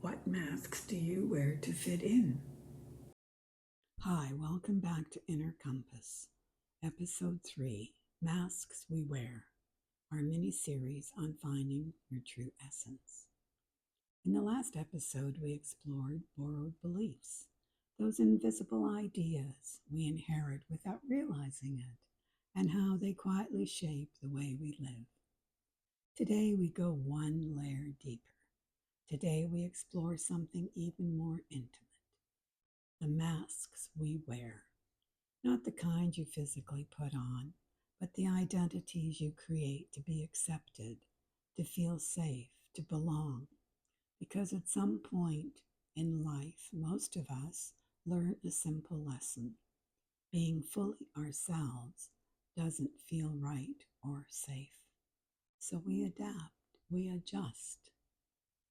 What masks do you wear to fit in? Hi, welcome back to Inner Compass, Episode 3 Masks We Wear, our mini series on finding your true essence. In the last episode, we explored borrowed beliefs, those invisible ideas we inherit without realizing it, and how they quietly shape the way we live. Today, we go one layer deeper. Today, we explore something even more intimate: the masks we wear. Not the kind you physically put on, but the identities you create to be accepted, to feel safe, to belong. Because at some point in life, most of us learn a simple lesson: being fully ourselves doesn't feel right or safe. So we adapt, we adjust,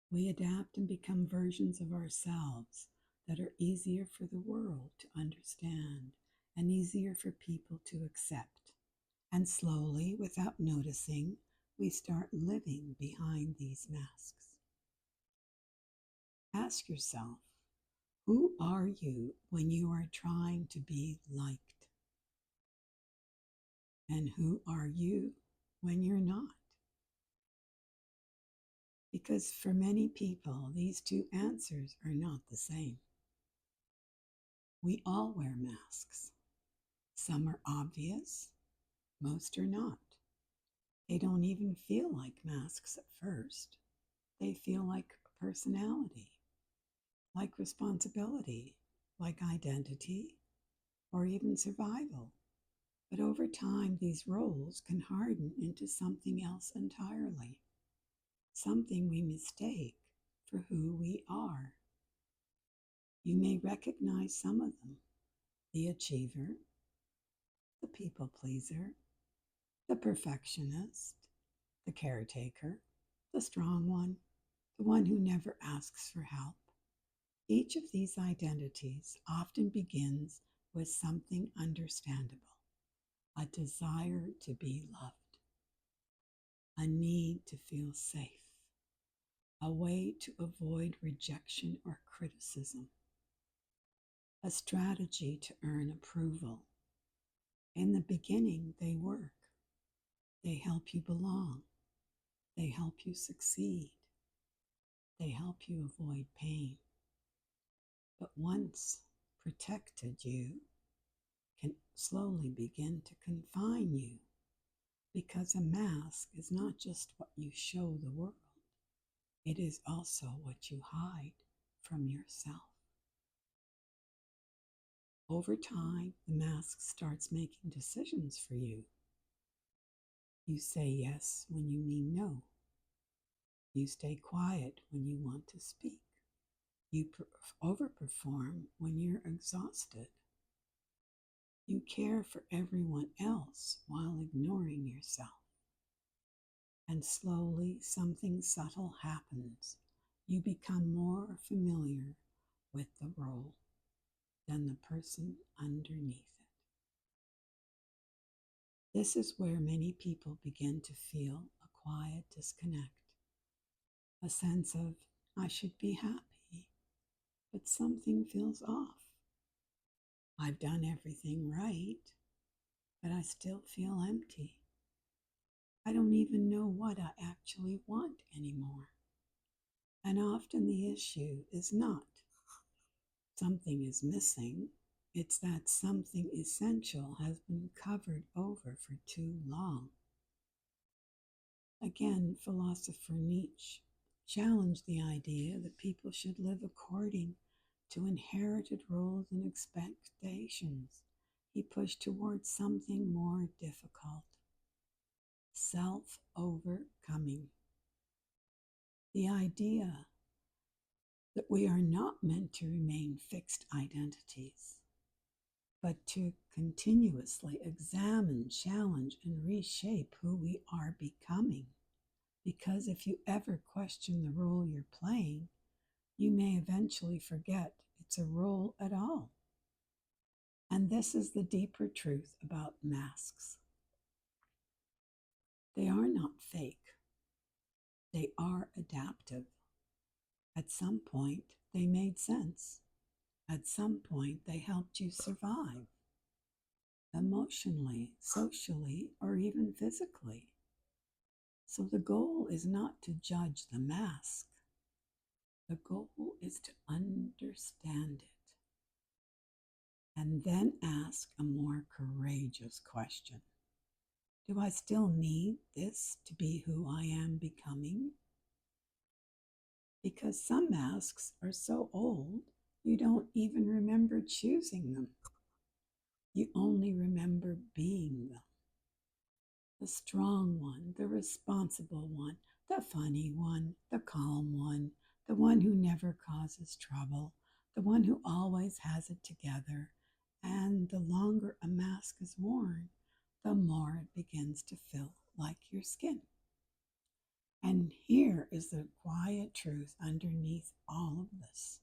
we adapt and become versions of ourselves that are easier for the world to understand and easier for people to accept. And slowly, without noticing, we start living behind these masks. Ask yourself, who are you when you are trying to be liked? And who are you when you're not? Because for many people, these two answers are not the same. We all wear masks. Some are obvious, most are not. They don't even feel like masks at first. They feel like personality, like responsibility, like identity, or even survival. But over time, these roles can harden into something else entirely, something we mistake for who we are. You may recognize some of them: the achiever, the people pleaser, the perfectionist, the caretaker, the strong one, the one who never asks for help. Each of these identities often begins with something understandable: a desire to be loved, a need to feel safe, a way to avoid rejection or criticism, a strategy to earn approval. In the beginning, they work. They help you belong. They help you succeed. They help you avoid pain. But once protected, you can slowly begin to confine you, because a mask is not just what you show the world, it is also what you hide from yourself. Over time, the mask starts making decisions for you. You say yes when you mean no. You stay quiet when you want to speak. You overperform when you're exhausted. You care for everyone else while ignoring yourself. And slowly, something subtle happens. You become more familiar with the role than the person underneath it. This is where many people begin to feel a quiet disconnect, a sense of, I should be happy, but something feels off. I've done everything right, but I still feel empty. I don't even know what I actually want anymore. And often the issue is not something is missing, it's that something essential has been covered over for too long. Again, philosopher Nietzsche challenged the idea that people should live according to inherited roles and expectations. He pushed towards something more difficult: self overcoming. The idea that we are not meant to remain fixed identities, but to continuously examine, challenge, and reshape who we are becoming. Because if you ever question the role you're playing, you may eventually forget it's a role at all. And this is the deeper truth about masks. They are not fake, they are adaptive. At some point, they made sense. At some point, they helped you survive emotionally, socially, or even physically. So the goal is not to judge the mask. The goal is to understand it and then ask a more courageous question. Do I still need this to be who I am becoming? Because some masks are so old, you don't even remember choosing them. You only remember being them. The strong one, the responsible one, the funny one, the calm one, the one who never causes trouble, the one who always has it together. And the longer a mask is worn, the more it begins to feel like your skin. And here is the quiet truth underneath all of this.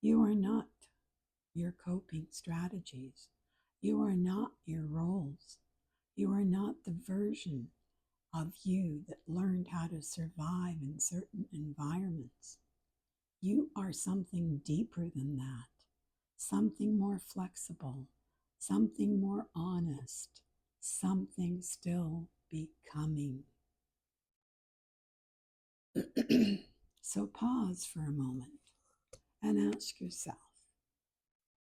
You are not your coping strategies. You are not your roles. You are not the version of you that learned how to survive in certain environments. You are something deeper than that, something more flexible, something more honest, something still becoming. So pause for a moment and ask yourself,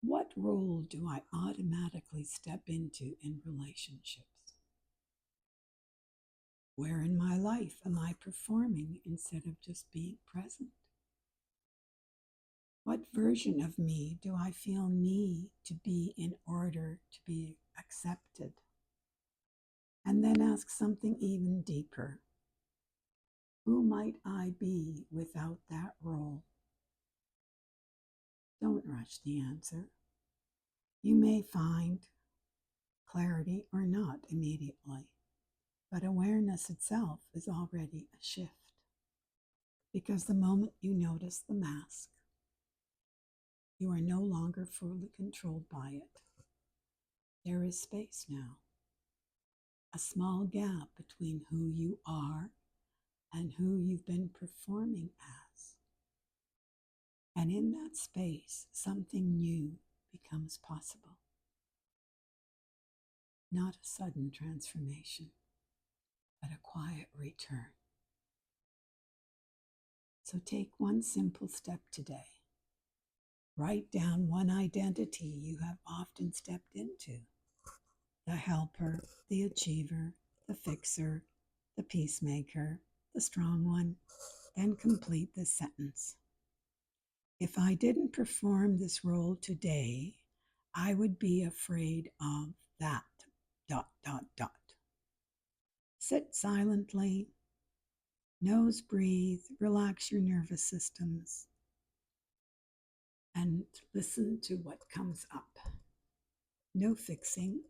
what role do I automatically step into in relationships? Where in my life am I performing instead of just being present? What version of me do I feel need to be in order to be accepted? And then ask something even deeper. Who might I be without that role? Don't rush the answer. You may find clarity or not immediately, but awareness itself is already a shift. Because the moment you notice the mask, you are no longer fully controlled by it. There is space now, a small gap between who you are and who you've been performing as. And in that space, something new becomes possible. Not a sudden transformation, but a quiet return. So take one simple step today. Write down one identity you have often stepped into: the helper, the achiever, the fixer, the peacemaker, the strong one. Then complete this sentence. If I didn't perform this role today, I would be afraid of that, ... Sit silently, nose breathe, relax your nervous systems, and listen to what comes up. No fixing,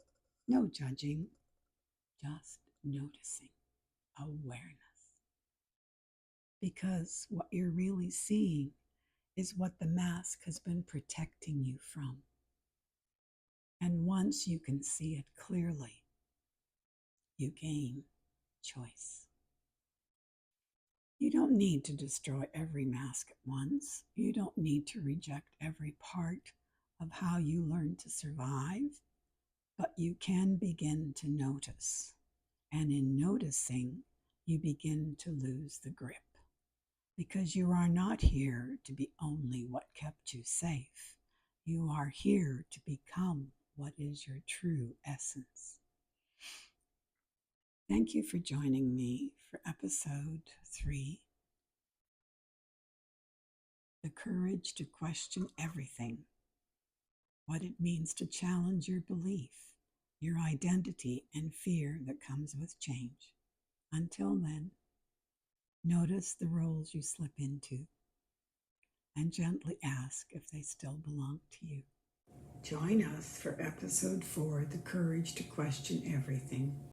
no judging, just noticing, awareness. Because what you're really seeing is what the mask has been protecting you from. And once you can see it clearly, you gain choice. You don't need to destroy every mask at once. You don't need to reject every part of how you learn to survive, but you can begin to notice. And in noticing, you begin to lose the grip. Because you are not here to be only what kept you safe. You are here to become what is your true essence. Thank you for joining me for episode 3, The Courage to Question Everything. What it means to challenge your belief, your identity, and fear that comes with change. Until then, notice the roles you slip into and gently ask if they still belong to you. Join us for episode 4, The Courage to Question Everything.